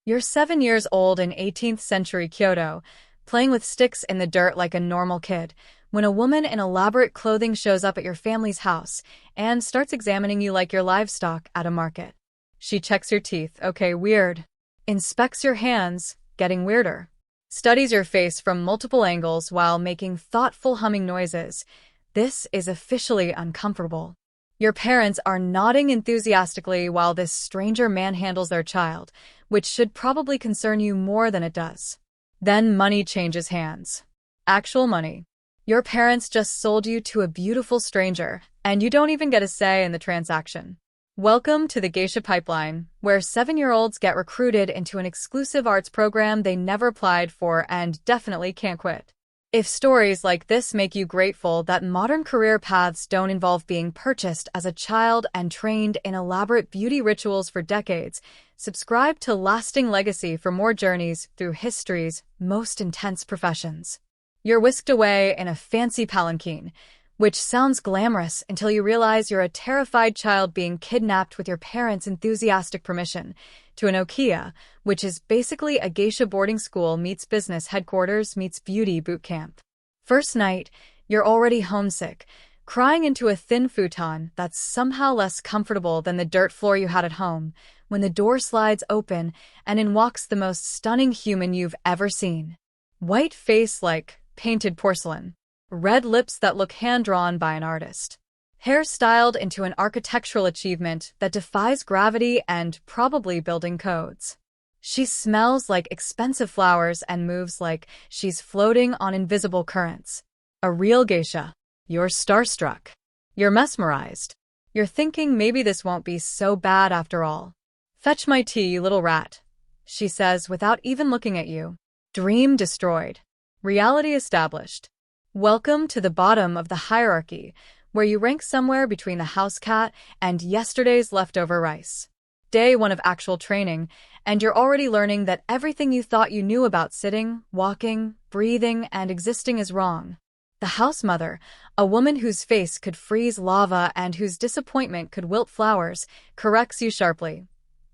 You're 7 years old in 18th century Kyoto, playing with sticks in the dirt like a normal kid, when a woman in elaborate clothing shows up at your family's house and starts examining you like your livestock at a market. She checks your teeth, okay, weird. Inspects your hands, getting weirder. Studies your face from multiple angles while making thoughtful humming noises. This is officially uncomfortable. Your parents are nodding enthusiastically while this stranger manhandles their child, which should probably concern you more than it does. Then money changes hands. Actual money. Your parents just sold you to a beautiful stranger, and you don't even get a say in the transaction. Welcome to the geisha pipeline, where 7-year-olds get recruited into an exclusive arts program they never applied for and definitely can't quit. If stories like this make you grateful that modern career paths don't involve being purchased as a child and trained in elaborate beauty rituals for decades, subscribe to Lasting Legacy for more journeys through history's most intense professions. You're whisked away in a fancy palanquin, which sounds glamorous until you realize you're a terrified child being kidnapped with your parents' enthusiastic permission, to an okiya, which is basically a geisha boarding school meets business headquarters meets beauty boot camp. First night, you're already homesick, crying into a thin futon that's somehow less comfortable than the dirt floor you had at home, when the door slides open and in walks the most stunning human you've ever seen. White face like painted porcelain. Red lips that look hand-drawn by an artist. Hair styled into an architectural achievement that defies gravity and probably building codes. She smells like expensive flowers and moves like she's floating on invisible currents. A real geisha. You're starstruck. You're mesmerized. You're thinking maybe this won't be so bad after all. Fetch my tea, you little rat, she says without even looking at you. Dream destroyed. Reality established. Welcome to the bottom of the hierarchy, where you rank somewhere between the house cat and yesterday's leftover rice. Day 1 of actual training, and you're already learning that everything you thought you knew about sitting, walking, breathing, and existing is wrong. The house mother, a woman whose face could freeze lava and whose disappointment could wilt flowers, corrects you sharply.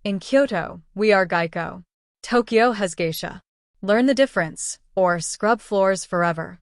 In Kyoto, we are geiko. Tokyo has geisha. Learn the difference, or scrub floors forever.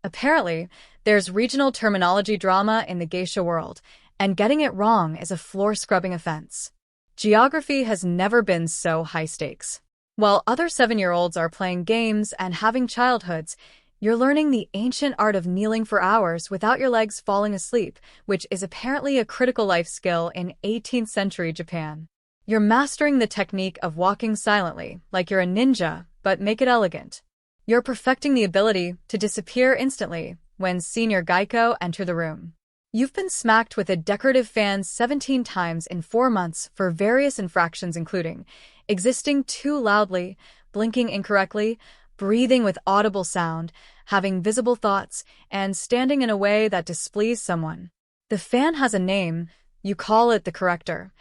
Apparently, there's regional terminology drama in the geisha world, and getting it wrong is a floor-scrubbing offense. Geography has never been so high stakes. While other 7-year-olds are playing games and having childhoods, you're learning the ancient art of kneeling for hours without your legs falling asleep, which is apparently a critical life skill in 18th century Japan. You're mastering the technique of walking silently, like you're a ninja, but make it elegant. You're perfecting the ability to disappear instantly when senior geiko enter the room. You've been smacked with a decorative fan 17 times in 4 months for various infractions including existing too loudly, blinking incorrectly, breathing with audible sound, having visible thoughts, and standing in a way that displeases someone. The fan has a name, you call it the corrector,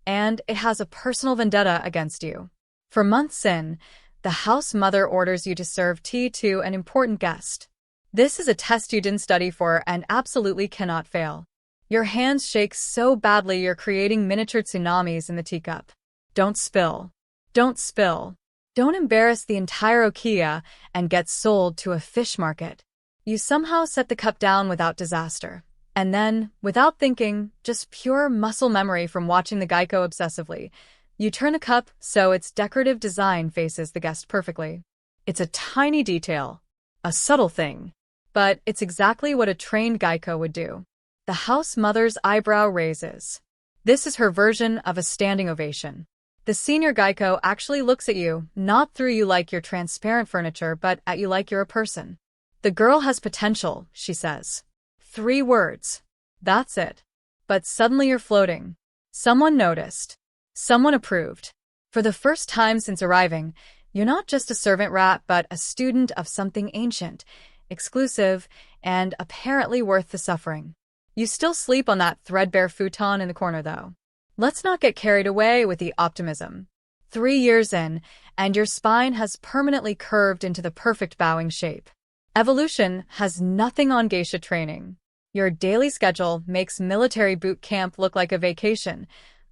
and it has a personal vendetta against you. For months in, the house mother orders you to serve tea to an important guest. This is a test you didn't study for and absolutely cannot fail. Your hands shake so badly you're creating miniature tsunamis in the teacup. Don't spill. Don't spill. Don't embarrass the entire okiya and get sold to a fish market. You somehow set the cup down without disaster. And then, without thinking, just pure muscle memory from watching the geiko obsessively, you turn the cup so its decorative design faces the guest perfectly. It's a tiny detail, a subtle thing, but it's exactly what a trained geiko would do. The house mother's eyebrow raises. This is her version of a standing ovation. The senior geiko actually looks at you, not through you like you're transparent furniture, but at you like you're a person. The girl has potential, she says. 3 words. That's it. But suddenly you're floating. Someone noticed. Someone approved. For the first time since arriving, you're not just a servant rat but a student of something ancient, exclusive, and apparently worth the suffering. You still sleep on that threadbare futon in the corner though. Let's not get carried away with the optimism. 3 years in, and your spine has permanently curved into the perfect bowing shape. Evolution has nothing on geisha training. Your daily schedule makes military boot camp look like a vacation,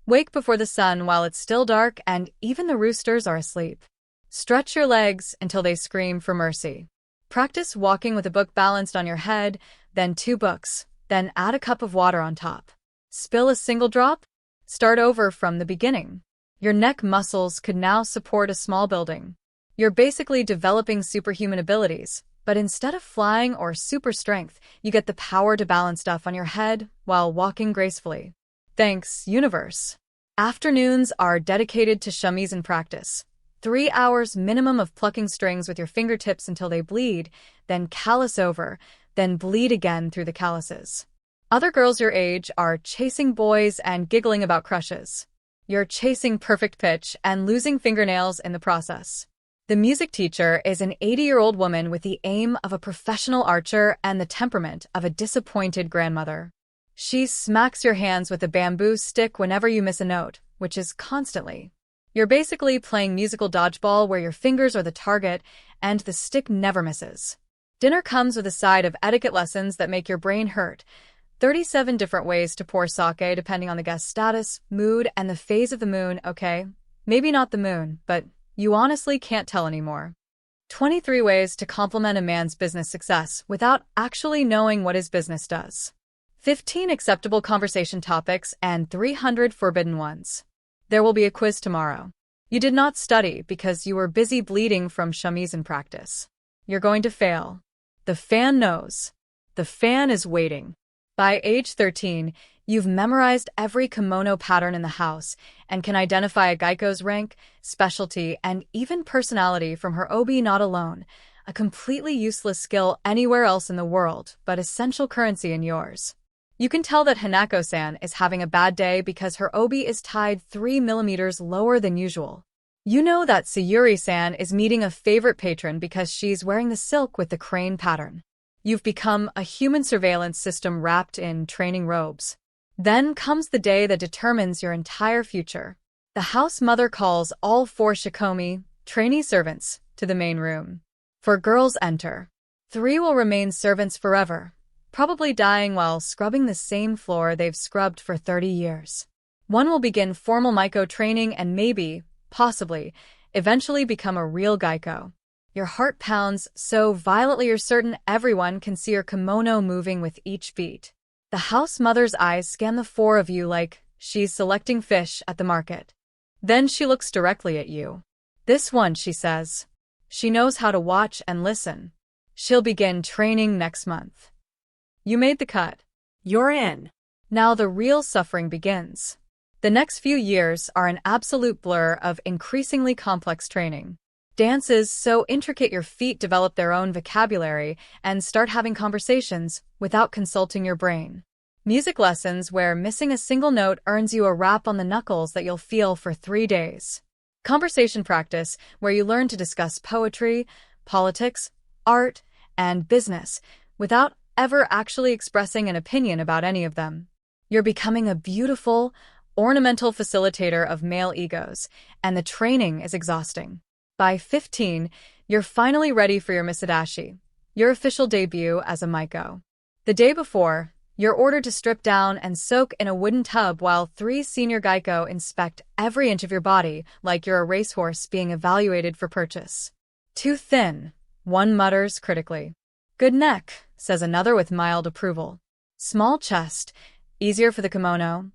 Wake before the sun while it's still dark and even the roosters are asleep. Stretch your legs until they scream for mercy. Practice walking with a book balanced on your head, then 2 books, then add a cup of water on top. Spill a single drop? Start over from the beginning. Your neck muscles could now support a small building. You're basically developing superhuman abilities, but instead of flying or super strength, you get the power to balance stuff on your head while walking gracefully. Thanks, universe. Afternoons are dedicated to shamisen practice. 3 hours minimum of plucking strings with your fingertips until they bleed, then callus over, then bleed again through the calluses. Other girls your age are chasing boys and giggling about crushes. You're chasing perfect pitch and losing fingernails in the process. The music teacher is an 80-year-old woman with the aim of a professional archer and the temperament of a disappointed grandmother. She smacks your hands with a bamboo stick whenever you miss a note, which is constantly. You're basically playing musical dodgeball where your fingers are the target and the stick never misses. Dinner comes with a side of etiquette lessons that make your brain hurt. 37 different ways to pour sake depending on the guest's status, mood, and the phase of the moon, okay? Maybe not the moon, but you honestly can't tell anymore. 23 ways to compliment a man's business success without actually knowing what his business does. 15 acceptable conversation topics and 300 forbidden ones. There will be a quiz tomorrow. You did not study because you were busy bleeding from shamisen practice. You're going to fail. The fan knows. The fan is waiting. By age 13, you've memorized every kimono pattern in the house and can identify a geiko's rank, specialty, and even personality from her obi not alone, a completely useless skill anywhere else in the world, but essential currency in yours. You can tell that Hanako-san is having a bad day because her obi is tied 3 millimeters lower than usual. You know that Sayuri-san is meeting a favorite patron because she's wearing the silk with the crane pattern. You've become a human surveillance system wrapped in training robes. Then comes the day that determines your entire future. The house mother calls all 4 shikomi, trainee servants, to the main room. 4 girls enter. 3 will remain servants forever, probably dying while scrubbing the same floor they've scrubbed for 30 years. 1 will begin formal maiko training and maybe, possibly, eventually become a real geiko. Your heart pounds so violently you're certain everyone can see your kimono moving with each beat. The house mother's eyes scan the 4 of you like she's selecting fish at the market. Then she looks directly at you. This one, she says. She knows how to watch and listen. She'll begin training next month. You made the cut. You're in. Now the real suffering begins. The next few years are an absolute blur of increasingly complex training. Dances so intricate your feet develop their own vocabulary and start having conversations without consulting your brain. Music lessons where missing a single note earns you a rap on the knuckles that you'll feel for 3 days. Conversation practice where you learn to discuss poetry, politics, art, and business without ever actually expressing an opinion about any of them. You're becoming a beautiful, ornamental facilitator of male egos, and the training is exhausting. By 15, you're finally ready for your misadashi, your official debut as a maiko. The day before, you're ordered to strip down and soak in a wooden tub while 3 senior geiko inspect every inch of your body like you're a racehorse being evaluated for purchase. Too thin, one mutters critically. Good neck, says another with mild approval. Small chest, easier for the kimono,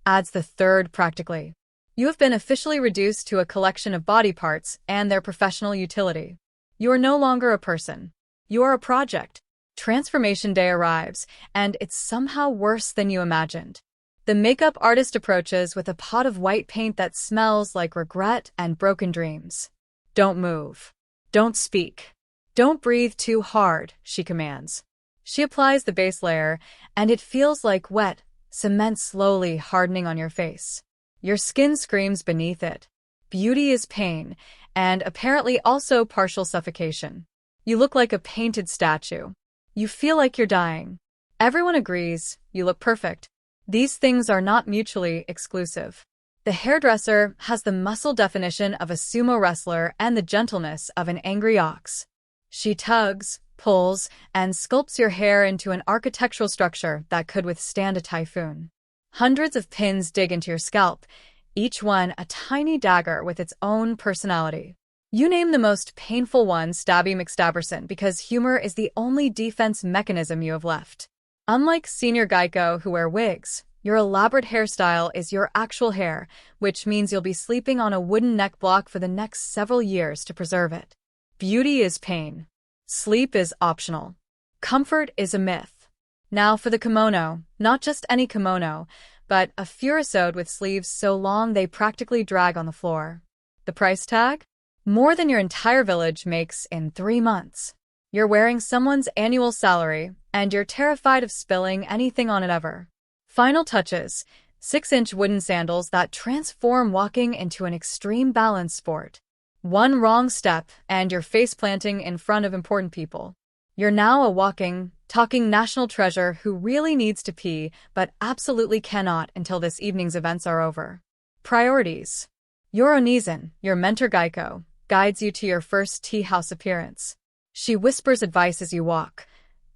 adds the third practically. You have been officially reduced to a collection of body parts and their professional utility. You are no longer a person. You are a project. Transformation day arrives, and it's somehow worse than you imagined. The makeup artist approaches with a pot of white paint that smells like regret and broken dreams. Don't move. Don't speak. Don't breathe too hard, she commands. She applies the base layer, and it feels like wet cement slowly hardening on your face. Your skin screams beneath it. Beauty is pain, and apparently also partial suffocation. You look like a painted statue. You feel like you're dying. Everyone agrees, you look perfect. These things are not mutually exclusive. The hairdresser has the muscle definition of a sumo wrestler and the gentleness of an angry ox. She tugs, pulls, and sculpts your hair into an architectural structure that could withstand a typhoon. Hundreds of pins dig into your scalp, each one a tiny dagger with its own personality. You name the most painful one Stabby McStabberson because humor is the only defense mechanism you have left. Unlike senior Geico who wear wigs, your elaborate hairstyle is your actual hair, which means you'll be sleeping on a wooden neck block for the next several years to preserve it. Beauty is pain. Sleep is optional. Comfort is a myth. Now for the kimono, not just any kimono, but a furisode with sleeves so long they practically drag on the floor. The price tag? More than your entire village makes in 3 months. You're wearing someone's annual salary, and you're terrified of spilling anything on it ever. Final touches, 6-inch wooden sandals that transform walking into an extreme balance sport. One wrong step, and you're face-planting in front of important people. You're now a walking, talking national treasure who really needs to pee, but absolutely cannot until this evening's events are over. Priorities. Your Onizen, your mentor Geiko, guides you to your first tea house appearance. She whispers advice as you walk.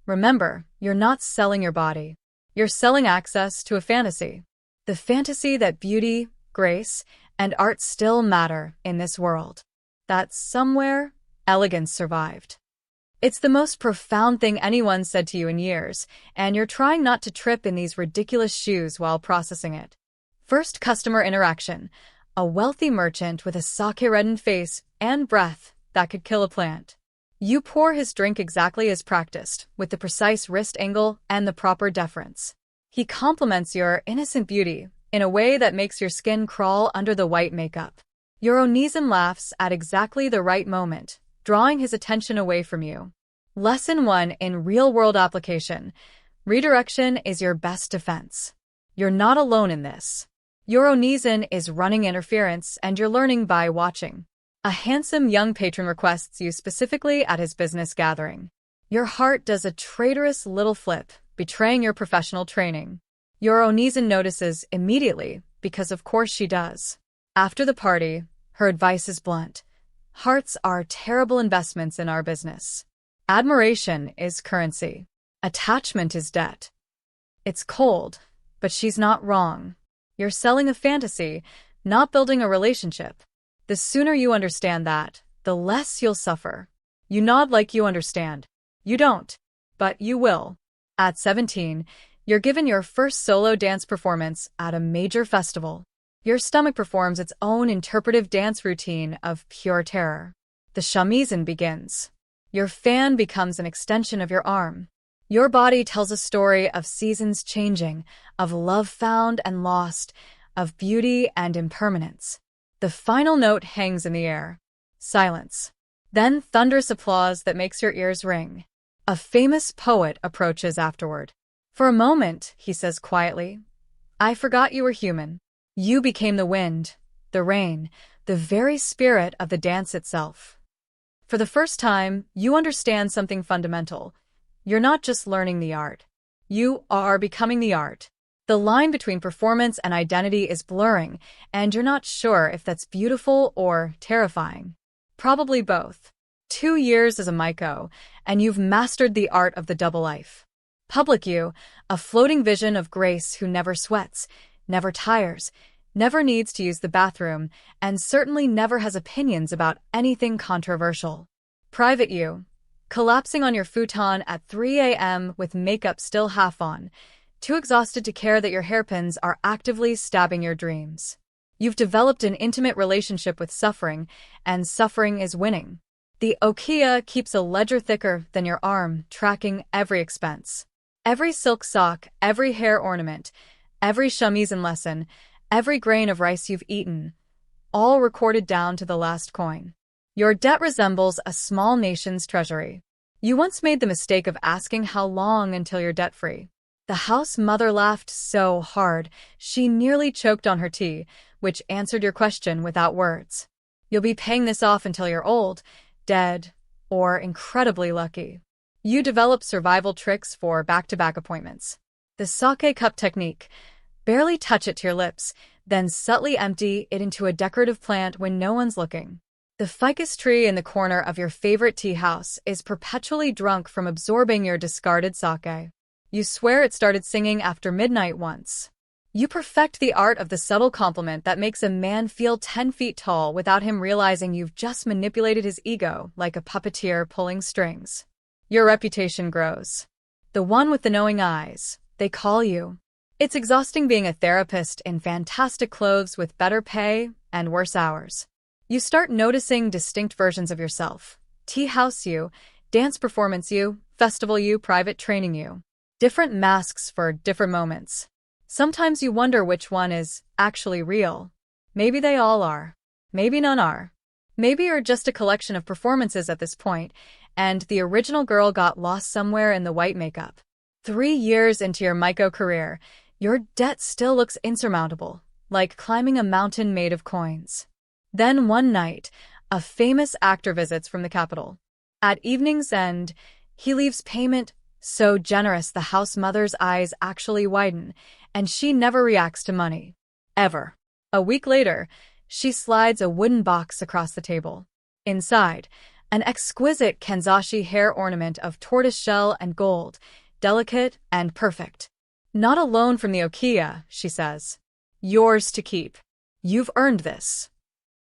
Remember, you're not selling your body. You're selling access to a fantasy. The fantasy that beauty, grace, and art still matter in this world. That somewhere, elegance survived. It's the most profound thing anyone said to you in years, and you're trying not to trip in these ridiculous shoes while processing it. First customer interaction. A wealthy merchant with a sake-reddened face and breath that could kill a plant. You pour his drink exactly as practiced, with the precise wrist angle and the proper deference. He compliments your innocent beauty in a way that makes your skin crawl under the white makeup. Your Onizen laughs at exactly the right moment, drawing his attention away from you. Lesson 1 in real-world application. Redirection is your best defense. You're not alone in this. Your Onizen is running interference, and you're learning by watching. A handsome young patron requests you specifically at his business gathering. Your heart does a traitorous little flip, betraying your professional training. Your Onizen notices immediately, because of course she does. After the party, her advice is blunt. Hearts are terrible investments in our business. Admiration is currency. Attachment is debt. It's cold, but she's not wrong. You're selling a fantasy, not building a relationship. The sooner you understand that, the less you'll suffer. You nod like you understand. You don't, but you will. At 17, you're given your first solo dance performance at a major festival. Your stomach performs its own interpretive dance routine of pure terror. The shamisen begins. Your fan becomes an extension of your arm. Your body tells a story of seasons changing, of love found and lost, of beauty and impermanence. The final note hangs in the air. Silence. Then thunderous applause that makes your ears ring. A famous poet approaches afterward. For a moment, he says quietly, I forgot you were human. You became the wind, the rain, the very spirit of the dance itself. For the first time, you understand something fundamental. You're not just learning the art. You are becoming the art. The line between performance and identity is blurring, and you're not sure if that's beautiful or terrifying. Probably both. 2 years as a Maiko, and you've mastered the art of the double life. Public you, a floating vision of grace who never sweats, never tires, never needs to use the bathroom, and certainly never has opinions about anything controversial. Private you, collapsing on your futon at 3 a.m. with makeup still half on, too exhausted to care that your hairpins are actively stabbing your dreams. You've developed an intimate relationship with suffering, and suffering is winning. The okiya keeps a ledger thicker than your arm, tracking every expense. Every silk sock, every hair ornament, every shamisen lesson, every grain of rice you've eaten, all recorded down to the last coin. Your debt resembles a small nation's treasury. You once made the mistake of asking how long until you're debt-free. The house mother laughed so hard, she nearly choked on her tea, which answered your question without words. You'll be paying this off until you're old, dead, or incredibly lucky. You develop survival tricks for back-to-back appointments. The sake cup technique. Barely touch it to your lips, then subtly empty it into a decorative plant when no one's looking. The ficus tree in the corner of your favorite tea house is perpetually drunk from absorbing your discarded sake. You swear it started singing after midnight once. You perfect the art of the subtle compliment that makes a man feel 10 feet tall without him realizing you've just manipulated his ego like a puppeteer pulling strings. Your reputation grows. The one with the knowing eyes, they call you. It's exhausting being a therapist in fantastic clothes with better pay and worse hours. You start noticing distinct versions of yourself. Tea house you, dance performance you, festival you, private training you. Different masks for different moments. Sometimes you wonder which one is actually real. Maybe they all are. Maybe none are. Maybe you're just a collection of performances at this point, and the original girl got lost somewhere in the white makeup. 3 years into your Maiko career, your debt still looks insurmountable, like climbing a mountain made of coins. Then one night, a famous actor visits from the capital. At evening's end, he leaves payment so generous the house mother's eyes actually widen, and she never reacts to money. Ever. A week later, she slides a wooden box across the table. Inside, an exquisite kanzashi hair ornament of tortoiseshell and gold, delicate and perfect. Not a loan from the okiya, she says. Yours to keep. You've earned this.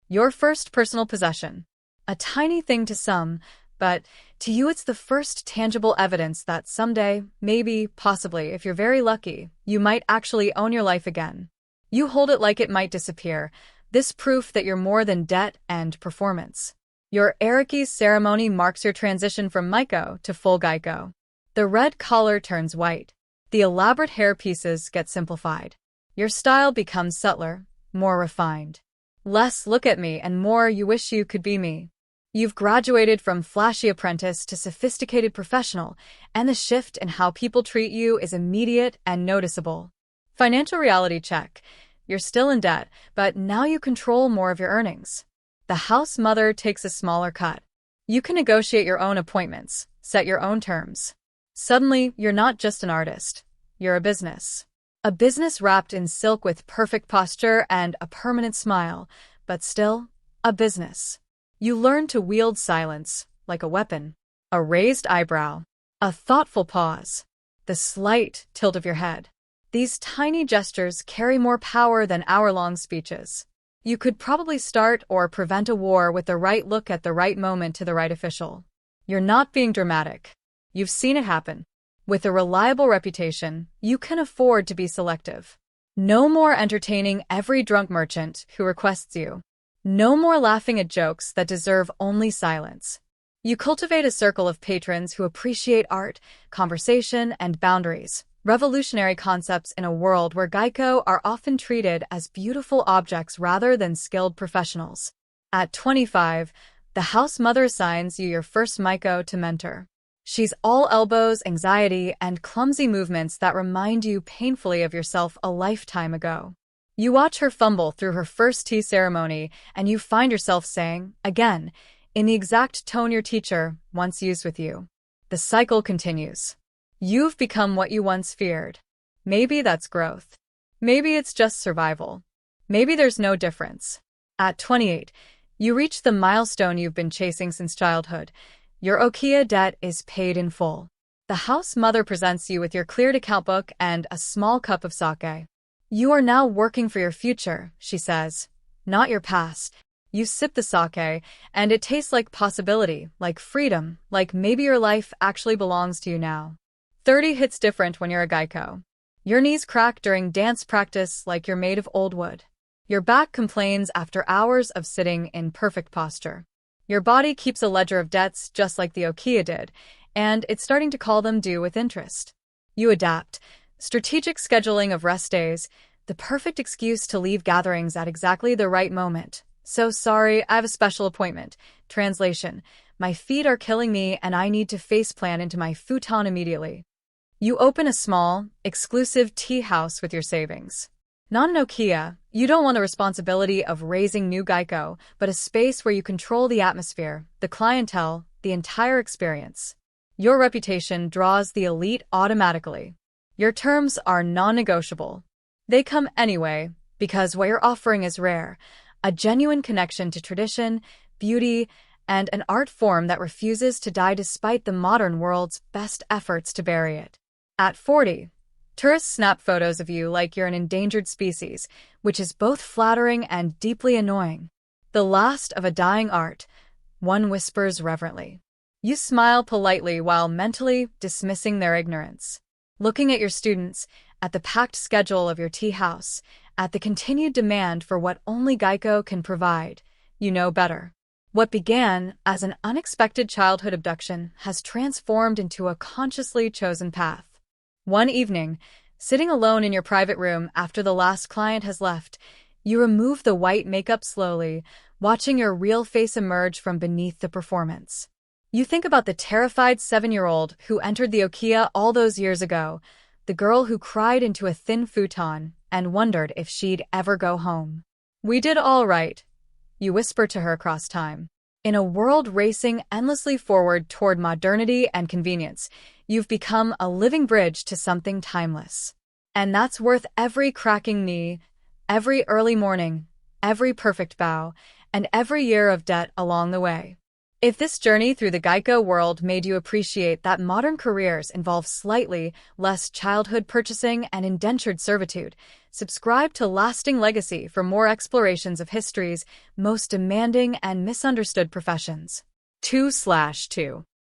Your first personal possession. A tiny thing to some, but to you it's the first tangible evidence that someday, maybe, possibly, if you're very lucky, you might actually own your life again. You hold it like it might disappear, this proof that you're more than debt and performance. Your Ariki ceremony marks your transition from Maiko to full geiko. The red collar turns white. The elaborate hair pieces get simplified. Your style becomes subtler, more refined. Less look at me and more you wish you could be me. You've graduated from flashy apprentice to sophisticated professional, and the shift in how people treat you is immediate and noticeable. Financial reality check. You're still in debt, but now you control more of your earnings. The house mother takes a smaller cut. You can negotiate your own appointments, set your own terms. Suddenly, you're not just an artist. You're a business. A business wrapped in silk with perfect posture and a permanent smile, but still, a business. You learn to wield silence, like a weapon. A raised eyebrow. A thoughtful pause. The slight tilt of your head. These tiny gestures carry more power than hour-long speeches. You could probably start or prevent a war with the right look at the right moment to the right official. You're not being dramatic. You've seen it happen. With a reliable reputation, you can afford to be selective. No more entertaining every drunk merchant who requests you. No more laughing at jokes that deserve only silence. You cultivate a circle of patrons who appreciate art, conversation, and boundaries, revolutionary concepts in a world where geiko are often treated as beautiful objects rather than skilled professionals. At 25, the house mother assigns you your first Maiko to mentor. She's all elbows, anxiety, and clumsy movements that remind you painfully of yourself a lifetime ago. You watch her fumble through her first tea ceremony, and you find yourself saying, again, in the exact tone your teacher once used with you. The cycle continues. You've become what you once feared. Maybe that's growth. Maybe it's just survival. Maybe there's no difference. At 28, you reach the milestone you've been chasing since childhood. Your okiya debt is paid in full. The house mother presents you with your cleared account book and a small cup of sake. You are now working for your future, she says, not your past. You sip the sake, and it tastes like possibility, like freedom, like maybe your life actually belongs to you now. 30 hits different when you're a geiko. Your knees crack during dance practice like you're made of old wood. Your back complains after hours of sitting in perfect posture. Your body keeps a ledger of debts just like the okiya did, and it's starting to call them due with interest. You adapt. Strategic scheduling of rest days, the perfect excuse to leave gatherings at exactly the right moment. So sorry, I have a special appointment. Translation: my feet are killing me and I need to faceplant into my futon immediately. You open a small, exclusive tea house with your savings. Not an okiya, you don't want the responsibility of raising new geiko, but a space where you control the atmosphere, the clientele, the entire experience. Your reputation draws the elite automatically. Your terms are non-negotiable. They come anyway, because what you're offering is rare, a genuine connection to tradition, beauty, and an art form that refuses to die despite the modern world's best efforts to bury it. At 40, Tourists snap photos of you like you're an endangered species, which is both flattering and deeply annoying. The last of a dying art, one whispers reverently. You smile politely while mentally dismissing their ignorance. Looking at your students, at the packed schedule of your tea house, at the continued demand for what only Geiko can provide, you know better. What began as an unexpected childhood abduction has transformed into a consciously chosen path. One evening, sitting alone in your private room after the last client has left, you remove the white makeup slowly, watching your real face emerge from beneath the performance. You think about the terrified 7-year-old who entered the okiya all those years ago, the girl who cried into a thin futon and wondered if she'd ever go home. "We did all right," you whisper to her across time. In a world racing endlessly forward toward modernity and convenience, you've become a living bridge to something timeless. And that's worth every cracking knee, every early morning, every perfect bow, and every year of debt along the way. If this journey through the Geiko world made you appreciate that modern careers involve slightly less childhood purchasing and indentured servitude, subscribe to Lasting Legacy for more explorations of history's most demanding and misunderstood professions. 2/2